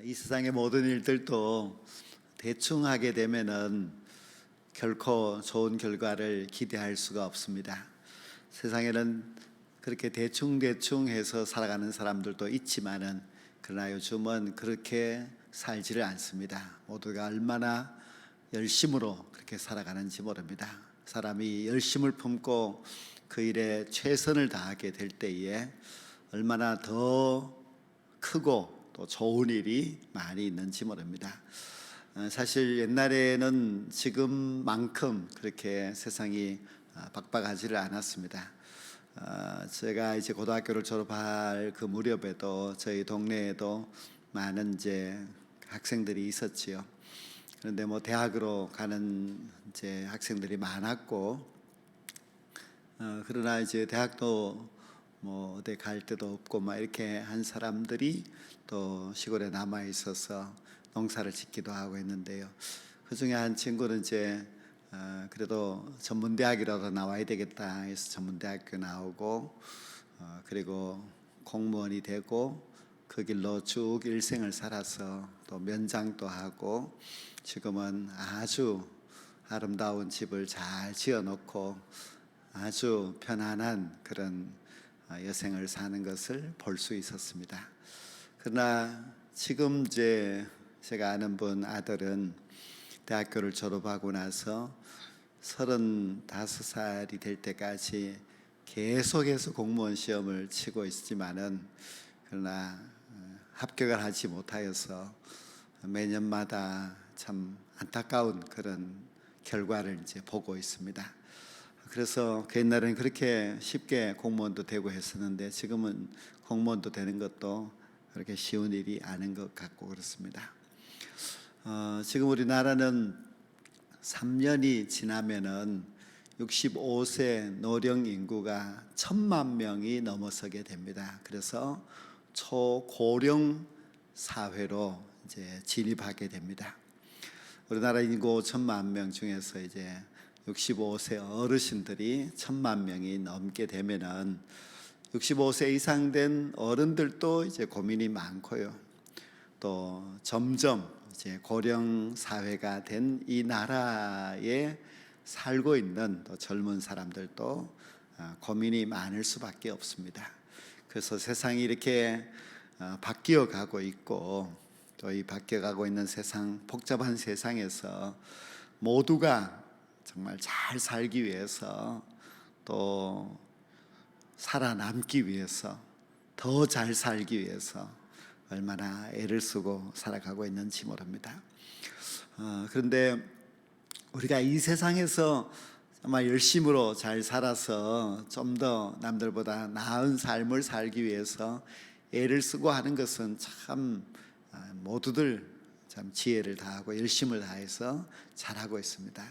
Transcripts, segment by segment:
이 세상의 모든 일들도 대충 하게 되면은 결코 좋은 결과를 기대할 수가 없습니다. 세상에는 그렇게 대충 해서 살아가는 사람들도 있지만은 그러나 요즘은 그렇게 살지를 않습니다. 모두가 얼마나 열심으로 그렇게 살아가는지 모릅니다. 사람이 열심을 품고 그 일에 최선을 다하게 될 때에 얼마나 더 크고 또 좋은 일이 많이 있는지 모릅니다. 사실 옛날에는 지금만큼 그렇게 세상이 빡빡하지를 않았습니다. 제가 이제 고등학교를 졸업할 그 무렵에도 저희 동네에도 많은 이제 학생들이 있었지요. 그런데 뭐 대학으로 가는 이제 학생들이 많았고, 그러나 이제 대학도 뭐 어디 갈 데도 없고 막 이렇게 한 사람들이 또 시골에 남아 있어서 농사를 짓기도 하고 했는데요. 그 중에 한 친구는 이제 그래도 전문대학이라도 나와야 되겠다 해서 전문대학교 나오고, 그리고 공무원이 되고 그 길로 쭉 일생을 살아서 또 면장도 하고 지금은 아주 아름다운 집을 잘 지어놓고 아주 편안한 그런 여생을 사는 것을 볼 수 있었습니다. 그러나 지금 이제 제가 아는 분 아들은 대학교를 졸업하고 나서 35살이 될 때까지 계속해서 공무원 시험을 치고 있지만은 그러나 합격을 하지 못하여서 매년마다 참 안타까운 그런 결과를 이제 보고 있습니다. 그래서 그 옛날에는 그렇게 쉽게 공무원도 되고 했었는데 지금은 공무원도 되는 것도 그렇게 쉬운 일이 아닌 것 같고 그렇습니다. 지금 우리나라는 3년이 지나면은 65세 노령 인구가 1,000만 명이 넘어서게 됩니다. 그래서 초고령 사회로 이제 진입하게 됩니다. 우리나라 인구 5천만 명 중에서 이제 65세 어르신들이 1,000만 명이 넘게 되면은 65세 이상 된 어른들도 이제 고민이 많고요. 또 점점 이제 고령 사회가 된 이 나라에 살고 있는 또 젊은 사람들도 고민이 많을 수밖에 없습니다. 그래서 세상이 이렇게 바뀌어 가고 있고 또 이 바뀌어 가고 있는 세상, 복잡한 세상에서 모두가 정말 잘 살기 위해서 또 살아남기 위해서 더 잘 살기 위해서 얼마나 애를 쓰고 살아가고 있는지 모릅니다. 그런데 우리가 이 세상에서 정말 열심으로 잘 살아서 좀 더 남들보다 나은 삶을 살기 위해서 애를 쓰고 하는 것은 참 모두들 참 지혜를 다하고 열심을 다해서 잘하고 있습니다.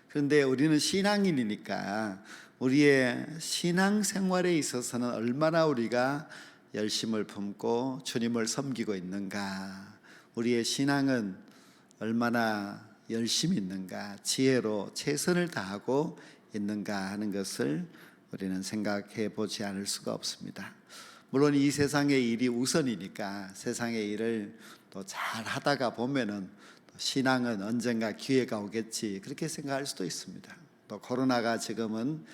그런데 우리는 신앙인이니까 우리의 신앙생활에 있어서는 얼마나 우리가 열심을 품고 주님을 섬기고 있는가, 우리의 신앙은 얼마나 열심히 있는가, 지혜로 최선을 다하고 있는가 하는 것을 우리는 생각해 보지 않을 수가 없습니다. 물론 이 세상의 일이 우선이니까 세상의 일을 또 잘 하다가 보면은 신앙은 언젠가 기회가 오겠지 그렇게 생각할 수도 있습니다. 또 코로나가 지금은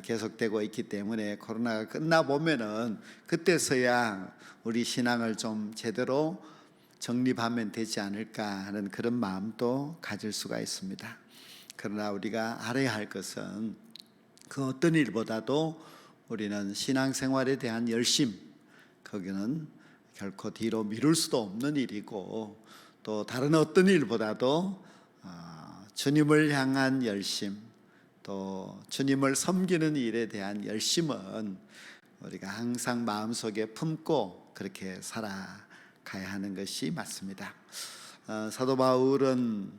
계속되고 있기 때문에 코로나가 끝나 보면은 그때서야 우리 신앙을 좀 제대로 정립하면 되지 않을까 하는 그런 마음도 가질 수가 있습니다. 그러나 우리가 알아야 할 것은 그 어떤 일보다도 우리는 신앙생활에 대한 열심, 거기는 결코 뒤로 미룰 수도 없는 일이고 또 다른 어떤 일보다도 주님을 향한 열심, 또 주님을 섬기는 일에 대한 열심은 우리가 항상 마음속에 품고 그렇게 살아가야 하는 것이 맞습니다. 사도 바울은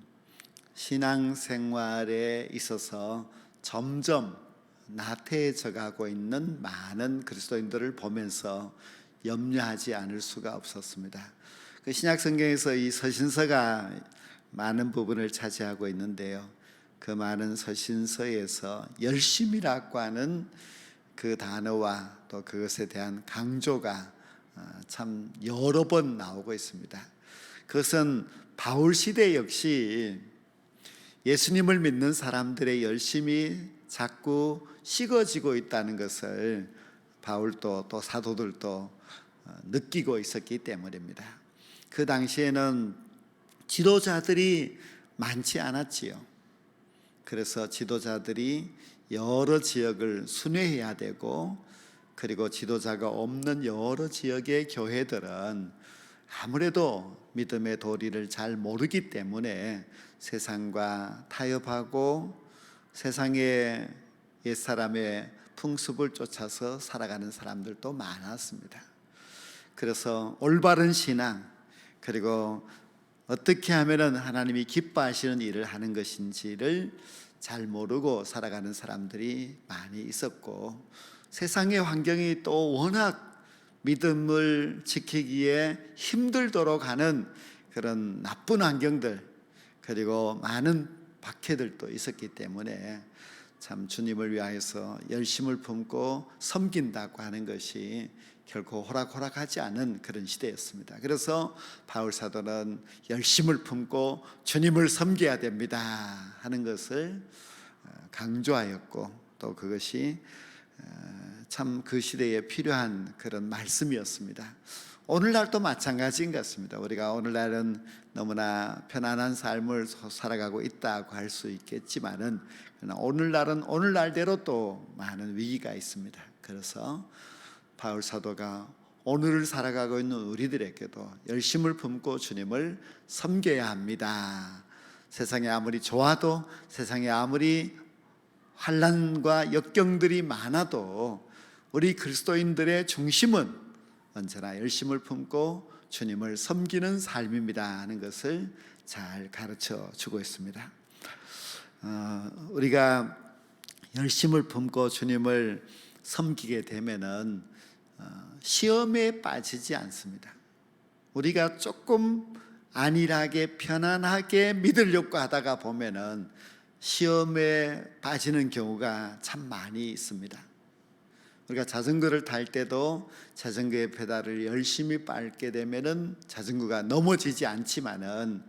신앙생활에 있어서 점점 나태해져 가고 있는 많은 그리스도인들을 보면서 염려하지 않을 수가 없었습니다. 그 신약 성경에서 이 서신서가 많은 부분을 차지하고 있는데요. 그 많은 서신서에서 열심이라고 하는 그 단어와 또 그것에 대한 강조가 참 여러 번 나오고 있습니다. 그것은 바울 시대 역시 예수님을 믿는 사람들의 열심이 자꾸 식어지고 있다는 것을 바울도 또 사도들도 느끼고 있었기 때문입니다. 그 당시에는 지도자들이 많지 않았지요. 그래서 지도자들이 여러 지역을 순회해야 되고, 그리고 지도자가 없는 여러 지역의 교회들은 아무래도 믿음의 도리를 잘 모르기 때문에 세상과 타협하고 세상의 옛사람의 풍습을 쫓아서 살아가는 사람들도 많았습니다. 그래서 올바른 신앙, 그리고 어떻게 하면 하나님이 기뻐하시는 일을 하는 것인지를 잘 모르고 살아가는 사람들이 많이 있었고, 세상의 환경이 또 워낙 믿음을 지키기에 힘들도록 하는 그런 나쁜 환경들, 그리고 많은 박해들도 있었기 때문에 참 주님을 위하여서 열심을 품고 섬긴다고 하는 것이 결코 호락호락하지 않은 그런 시대였습니다. 그래서 바울 사도는 열심을 품고 주님을 섬겨야 됩니다 하는 것을 강조하였고, 또 그것이 참 그 시대에 필요한 그런 말씀이었습니다. 오늘날도 마찬가지인 것 같습니다. 우리가 오늘날은 너무나 편안한 삶을 살아가고 있다고 할 수 있겠지만은, 오늘날은 오늘날대로 또 많은 위기가 있습니다. 그래서 바울 사도가 오늘을 살아가고 있는 우리들에게도 열심을 품고 주님을 섬겨야 합니다. 세상이 아무리 좋아도, 세상에 아무리 환난과 역경들이 많아도 우리 그리스도인들의 중심은 언제나 열심을 품고 주님을 섬기는 삶입니다 하는 것을 잘 가르쳐 주고 있습니다. 우리가 열심을 품고 주님을 섬기게 되면은 시험에 빠지지 않습니다. 우리가 조금 안일하게 편안하게 믿으려고 하다가 보면은 시험에 빠지는 경우가 참 많이 있습니다. 우리가 자전거를 탈 때도 자전거의 페달을 열심히 밟게 되면은 자전거가 넘어지지 않지만은,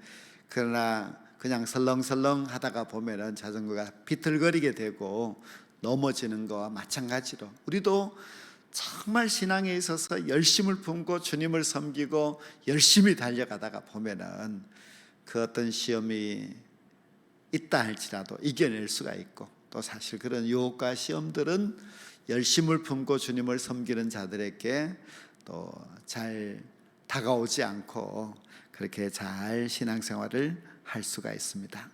그러나 그냥 설렁설렁 하다가 보면은 자전거가 비틀거리게 되고 넘어지는 것과 마찬가지로 우리도 정말 신앙에 있어서 열심을 품고 주님을 섬기고 열심히 달려가다가 보면은 그 어떤 시험이 있다 할지라도 이겨낼 수가 있고, 또 사실 그런 유혹과 시험들은 열심을 품고 주님을 섬기는 자들에게 또 잘 다가오지 않고 그렇게 잘 신앙생활을 할 수가 있습니다.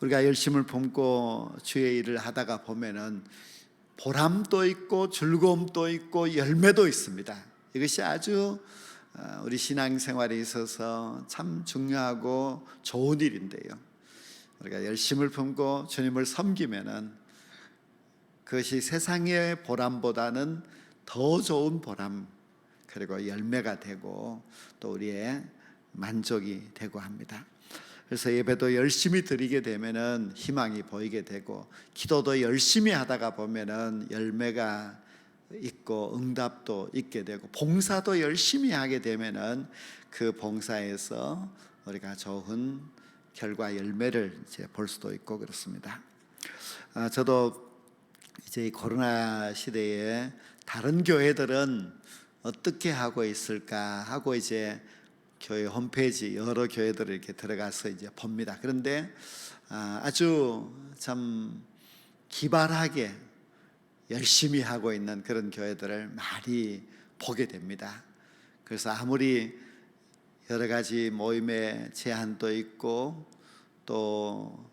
우리가 열심을 품고 주의 일을 하다가 보면은 보람도 있고 즐거움도 있고 열매도 있습니다. 이것이 아주 우리 신앙생활에 있어서 참 중요하고 좋은 일인데요. 우리가 열심을 품고 주님을 섬기면은 그것이 세상의 보람보다는 더 좋은 보람, 그리고 열매가 되고 또 우리의 만족이 되고 합니다. 그래서 예배도 열심히 드리게 되면은 희망이 보이게 되고, 기도도 열심히 하다가 보면은 열매가 있고 응답도 있게 되고, 봉사도 열심히 하게 되면은 그 봉사에서 우리가 좋은 결과 열매를 이제 볼 수도 있고 그렇습니다. 저도 이제 코로나 시대에 다른 교회들은 어떻게 하고 있을까 하고 이제 교회 홈페이지 여러 교회들을 이렇게 들어가서 이제 봅니다. 그런데 아주 참 기발하게 열심히 하고 있는 그런 교회들을 많이 보게 됩니다. 그래서 아무리 여러 가지 모임의 제한도 있고 또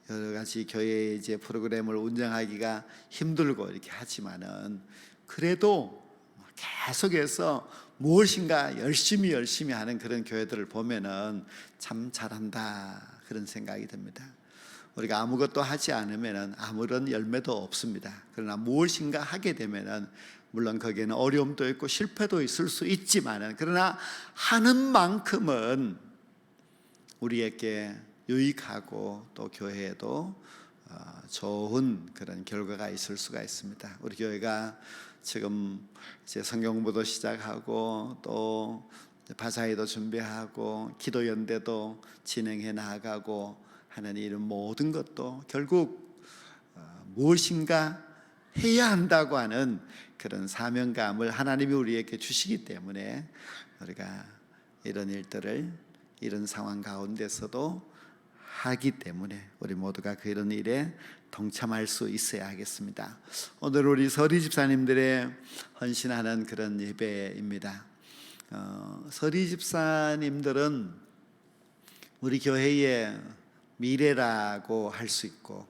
여러 가지 교회의 이제 프로그램을 운영하기가 힘들고 이렇게 하지만은, 그래도 계속해서 무엇인가 열심히 하는 그런 교회들을 보면은 참 잘한다 그런 생각이 듭니다. 우리가 아무것도 하지 않으면은 아무런 열매도 없습니다. 그러나 무엇인가 하게 되면은 물론 거기에는 어려움도 있고 실패도 있을 수 있지만은, 그러나 하는 만큼은 우리에게 유익하고 또 교회에도 좋은 그런 결과가 있을 수가 있습니다. 우리 교회가 지금 이제 성경 공부도 시작하고 또 바자회도 준비하고 기도 연대도 진행해 나가고 하는 이런 모든 것도 결국 무엇인가 해야 한다고 하는 그런 사명감을 하나님이 우리에게 주시기 때문에 우리가 이런 일들을 이런 상황 가운데서도 하기 때문에 우리 모두가 그런 일에 동참할 수 있어야 하겠습니다. 오늘 우리 서리 집사님들의 헌신하는 그런 예배입니다. 서리 집사님들은 우리 교회의 미래라고 할 수 있고,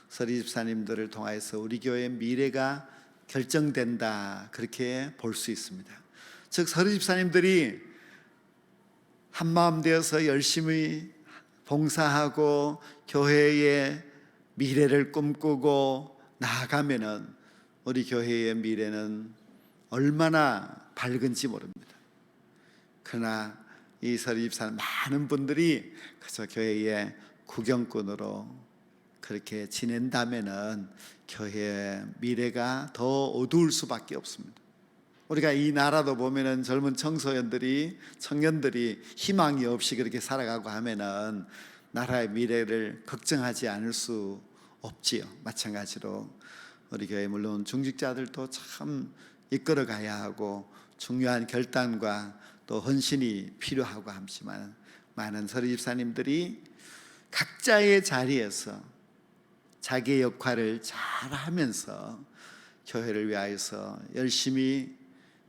서리 집사님들을 통해서 우리 교회의 미래가 결정된다, 그렇게 볼 수 있습니다. 즉 서리 집사님들이 한마음 되어서 열심히 봉사하고 교회의 미래를 꿈꾸고 나아가면은 우리 교회의 미래는 얼마나 밝은지 모릅니다. 그러나 이 서리 집사는 많은 분들이 그저 교회의 구경꾼으로 그렇게 지낸다면은 교회의 미래가 더 어두울 수밖에 없습니다. 우리가 이 나라도 보면은 젊은 청년들이 희망이 없이 그렇게 살아가고 하면은 나라의 미래를 걱정하지 않을 수 없지요. 마찬가지로 우리 교회 물론 중직자들도 참 이끌어 가야 하고 중요한 결단과 또 헌신이 필요하고 하지만 많은 서리 집사님들이 각자의 자리에서 자기의 역할을 잘 하면서 교회를 위하여서 열심히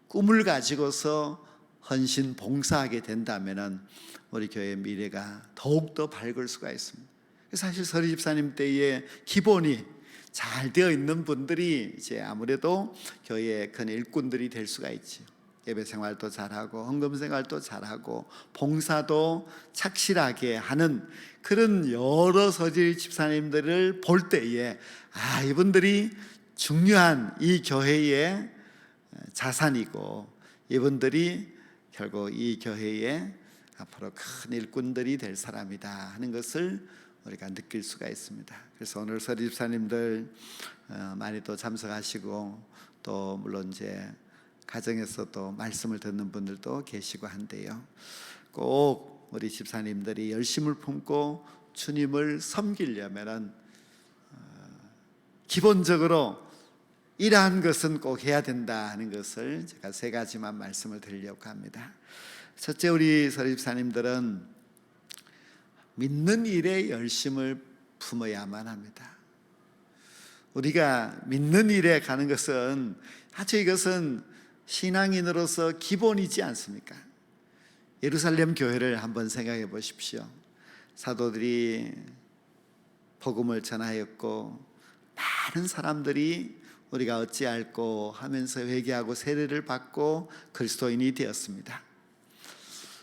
꿈을 가지고서 헌신 봉사하게 된다면 우리 교회의 미래가 더욱더 밝을 수가 있습니다. 사실 서리 집사님 때의 기본이 잘 되어 있는 분들이 이제 아무래도 교회의 큰 일꾼들이 될 수가 있죠. 예배 생활도 잘하고 헌금 생활도 잘하고 봉사도 착실하게 하는 그런 여러 서리 집사님들을 볼 때에 이분들이 중요한 이 교회의 자산이고 이분들이 결국 이 교회의 앞으로 큰 일꾼들이 될 사람이다 하는 것을 우리가 느낄 수가 있습니다. 그래서 오늘 서리 집사님들 많이 또 참석하시고 또 물론 이제 가정에서 또 말씀을 듣는 분들도 계시고 한데요, 꼭 우리 집사님들이 열심을 품고 주님을 섬기려면 기본적으로 이러한 것은 꼭 해야 된다 하는 것을 제가 세 가지만 말씀을 드리려고 합니다. 첫째, 우리 서리 집사님들은 믿는 일에 열심을 품어야만 합니다. 우리가 믿는 일에 가는 것은 아주 이것은 신앙인으로서 기본이지 않습니까? 예루살렘 교회를 한번 생각해 보십시오. 사도들이 복음을 전하였고 많은 사람들이 우리가 어찌할꼬 하면서 회개하고 세례를 받고 그리스도인이 되었습니다.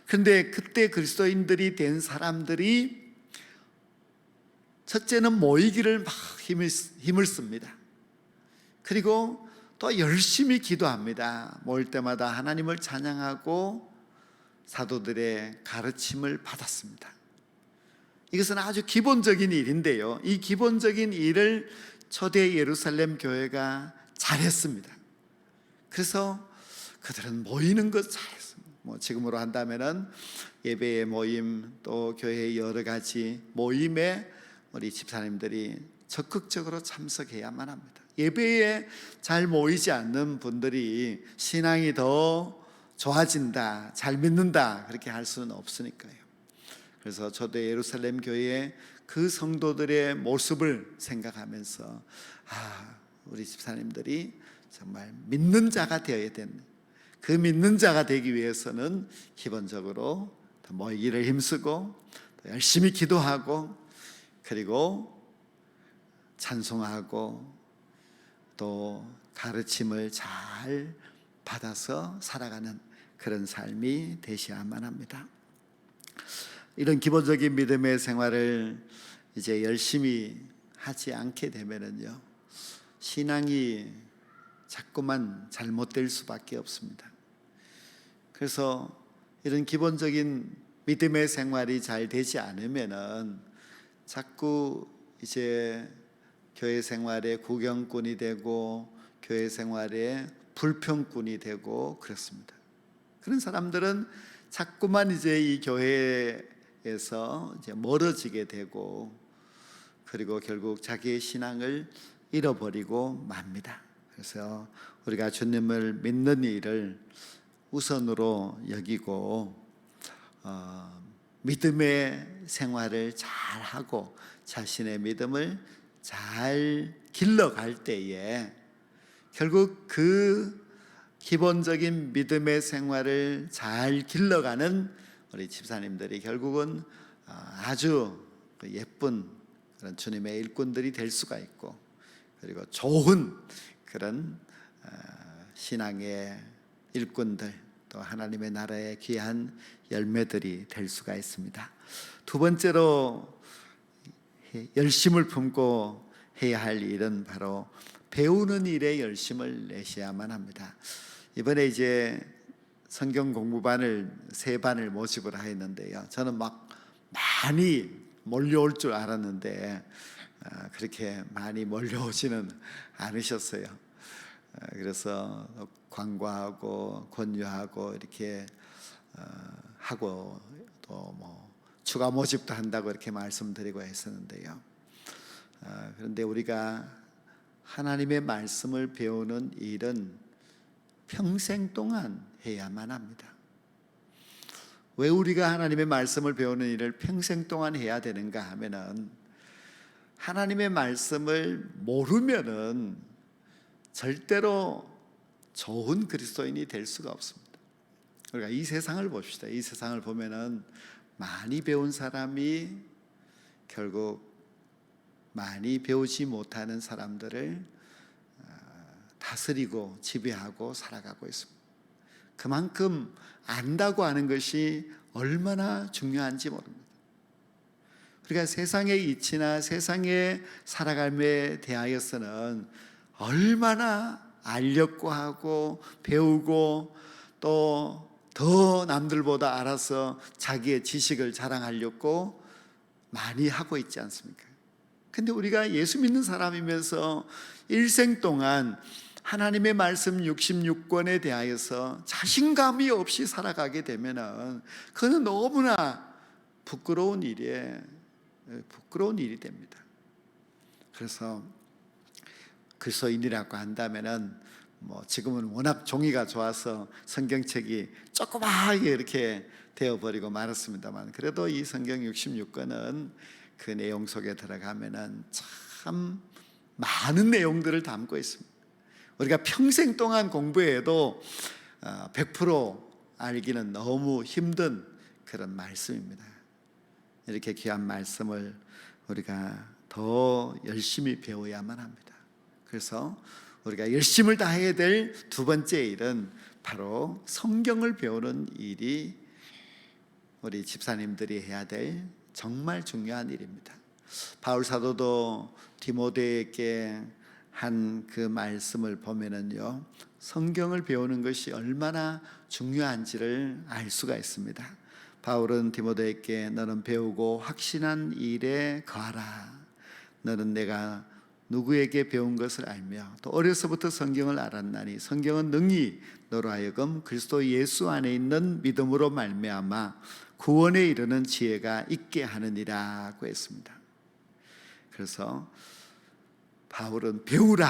그런데 그때 그리스도인들이 된 사람들이 첫째는 모이기를 막 힘을 씁니다. 그리고 또 열심히 기도합니다. 모일 때마다 하나님을 찬양하고 사도들의 가르침을 받았습니다. 이것은 아주 기본적인 일인데요, 이 기본적인 일을 초대 예루살렘 교회가 잘했습니다. 그래서 그들은 모이는 것 잘했습니다. 지금으로 한다면은 예배의 모임, 또 교회의 여러 가지 모임에 우리 집사님들이 적극적으로 참석해야만 합니다. 예배에 잘 모이지 않는 분들이 신앙이 더 좋아진다, 잘 믿는다, 그렇게 할 수는 없으니까요. 그래서 초대 예루살렘 교회의 그 성도들의 모습을 생각하면서 우리 집사님들이 정말 믿는 자가 되어야 된다. 그 믿는 자가 되기 위해서는 기본적으로 더 모이기를 힘쓰고 더 열심히 기도하고 그리고 찬송하고 또 가르침을 잘 받아서 살아가는 그런 삶이 되셔야만 합니다. 이런 기본적인 믿음의 생활을 이제 열심히 하지 않게 되면은요, 신앙이 자꾸만 잘못될 수밖에 없습니다. 그래서 이런 기본적인 믿음의 생활이 잘 되지 않으면은 자꾸 이제 교회 생활의 구경꾼이 되고 교회 생활의 불평꾼이 되고 그렇습니다. 그런 사람들은 자꾸만 이제 이 교회에서 이제 멀어지게 되고, 그리고 결국 자기의 신앙을 잃어버리고 맙니다. 그래서 우리가 주님을 믿는 일을 우선으로 여기고 믿음의 생활을 잘하고 자신의 믿음을 잘 길러갈 때에 결국 그 기본적인 믿음의 생활을 잘 길러가는 우리 집사님들이 결국은 아주 예쁜 그런 주님의 일꾼들이 될 수가 있고, 그리고 좋은 그런 신앙의 일꾼들, 또 하나님의 나라의 귀한 열매들이 될 수가 있습니다. 두 번째로 열심을 품고 해야 할 일은 바로 배우는 일에 열심을 내셔야만 합니다. 이번에 이제 성경 공부반을 3반을 모집을 하였는데요, 저는 막 많이 몰려올 줄 알았는데 그렇게 많이 몰려오지는 않으셨어요. 그래서 광고하고 권유하고 이렇게 하고 또 뭐 추가 모집도 한다고 이렇게 말씀드리고 했었는데요, 그런데 우리가 하나님의 말씀을 배우는 일은 평생 동안 해야만 합니다. 왜 우리가 하나님의 말씀을 배우는 일을 평생 동안 해야 되는가 하면은, 하나님의 말씀을 모르면은 절대로 좋은 그리스도인이 될 수가 없습니다. 우리가 이 세상을 봅시다. 이 세상을 보면은 많이 배운 사람이 결국 많이 배우지 못하는 사람들을 다스리고 지배하고 살아가고 있습니다. 그만큼 안다고 하는 것이 얼마나 중요한지 모릅니다. 우리가 세상의 이치나 세상의 살아감에 대하여서는 얼마나 알려고 하고 배우고 또 더 남들보다 알아서 자기의 지식을 자랑하려고 많이 하고 있지 않습니까? 근데 우리가 예수 믿는 사람이면서 일생 동안 하나님의 말씀 66권에 대하여서 자신감이 없이 살아가게 되면은 그건 너무나 부끄러운 일이 됩니다. 그래서 그리스도인이라고 한다면은 뭐 지금은 워낙 종이가 좋아서 성경책이 조그맣게 이렇게 되어버리고 말았습니다만, 그래도 이 성경 66권은 그 내용 속에 들어가면은 참 많은 내용들을 담고 있습니다. 우리가 평생 동안 공부해도 100% 알기는 너무 힘든 그런 말씀입니다. 이렇게 귀한 말씀을 우리가 더 열심히 배워야만 합니다. 그래서 우리가 열심을 다해야 될 두 번째 일은 바로 성경을 배우는 일이 우리 집사님들이 해야 될 정말 중요한 일입니다. 바울 사도도 디모데에게 한 그 말씀을 보면은요, 성경을 배우는 것이 얼마나 중요한지를 알 수가 있습니다. 바울은 디모데에게 너는 배우고 확신한 일에 거하라. 너는 내가 누구에게 배운 것을 알며 또 어려서부터 성경을 알았나니 성경은 능히 너로 하여금 그리스도 예수 안에 있는 믿음으로 말미암아 구원에 이르는 지혜가 있게 하느니라고 했습니다. 그래서 바울은 배우라.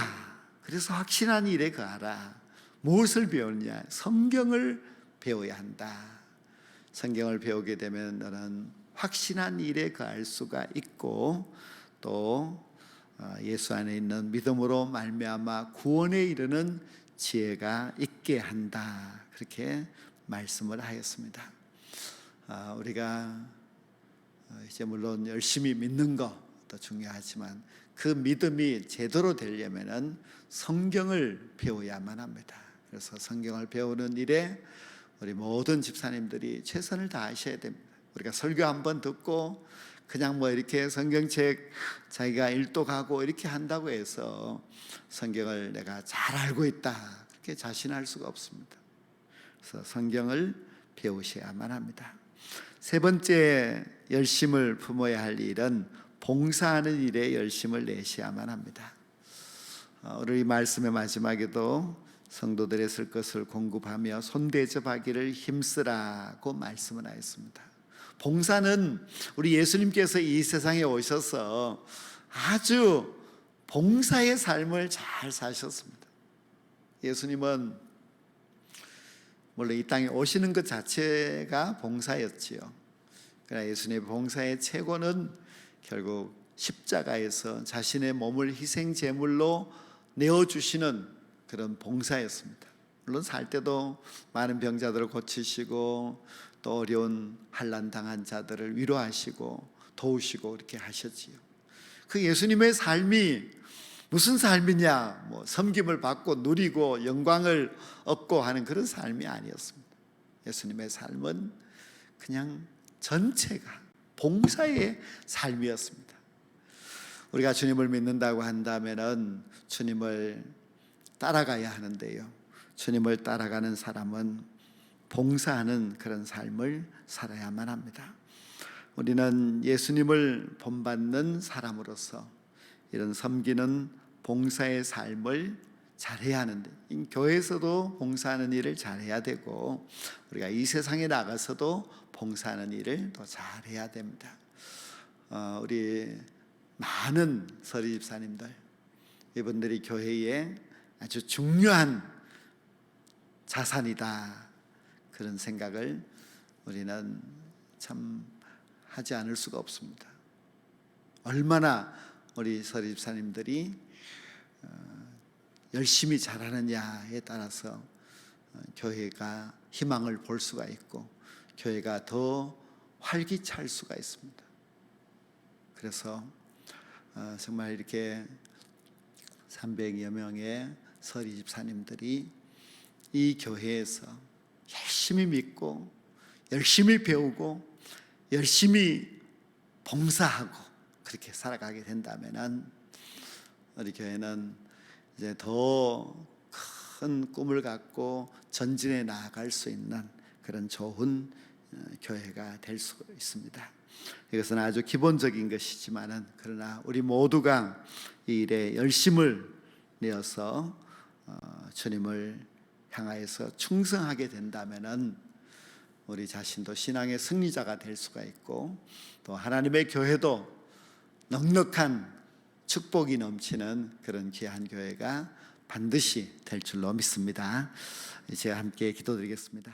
그래서 확신한 일에 거하라. 무엇을 배우느냐? 성경을 배워야 한다. 성경을 배우게 되면 너는 확신한 일에 거할 수가 있고 또 예수 안에 있는 믿음으로 말미암아 구원에 이르는 지혜가 있게 한다. 그렇게 말씀을 하였습니다. 우리가 이제 물론 열심히 믿는 것도 중요하지만 그 믿음이 제대로 되려면은 성경을 배워야만 합니다. 그래서 성경을 배우는 일에 우리 모든 집사님들이 최선을 다하셔야 됩니다. 우리가 설교 한번 듣고 그냥 뭐 이렇게 성경책 자기가 일독하고 이렇게 한다고 해서 성경을 내가 잘 알고 있다 그렇게 자신할 수가 없습니다. 그래서 성경을 배우셔야만 합니다. 세 번째 열심을 품어야 할 일은 봉사하는 일에 열심을 내셔야만 합니다. 오늘 이 말씀의 마지막에도 성도들의 쓸 것을 공급하며 손대접하기를 힘쓰라고 말씀을 하였습니다. 봉사는 우리 예수님께서 이 세상에 오셔서 아주 봉사의 삶을 잘 사셨습니다. 예수님은 물론 이 땅에 오시는 것 자체가 봉사였지요. 그러나 예수님의 봉사의 최고는 결국 십자가에서 자신의 몸을 희생 제물로 내어주시는 그런 봉사였습니다. 물론 살 때도 많은 병자들을 고치시고 또 어려운 환난 당한 자들을 위로하시고 도우시고 이렇게 하셨지요. 그 예수님의 삶이 무슨 삶이냐, 섬김을 받고 누리고 영광을 얻고 하는 그런 삶이 아니었습니다. 예수님의 삶은 그냥 전체가 봉사의 삶이었습니다. 우리가 주님을 믿는다고 한다면은 주님을 따라가야 하는데요, 주님을 따라가는 사람은 봉사하는 그런 삶을 살아야만 합니다. 우리는 예수님을 본받는 사람으로서 이런 섬기는 봉사의 삶을 잘해야 하는데, 교회에서도 봉사하는 일을 잘해야 되고 우리가 이 세상에 나가서도 봉사하는 일을 더 잘해야 됩니다. 우리 많은 서리 집사님들, 이분들이 교회에 아주 중요한 자산이다, 그런 생각을 우리는 참 하지 않을 수가 없습니다. 얼마나 우리 서리 집사님들이 열심히 잘하느냐에 따라서 교회가 희망을 볼 수가 있고 교회가 더 활기찰 수가 있습니다. 그래서 정말 이렇게 300여 명의 서리 집사님들이 이 교회에서 열심히 믿고 열심히 배우고 열심히 봉사하고 그렇게 살아가게 된다면 우리 교회는 이제 더 큰 꿈을 갖고 전진해 나아갈 수 있는 그런 좋은 교회가 될 수 있습니다. 이것은 아주 기본적인 것이지만은, 그러나 우리 모두가 이 일에 열심을 내어서 주님을 향하여서 충성하게 된다면은 우리 자신도 신앙의 승리자가 될 수가 있고 또 하나님의 교회도 넉넉한 축복이 넘치는 그런 귀한 교회가 반드시 될 줄로 믿습니다. 제가 함께 기도드리겠습니다.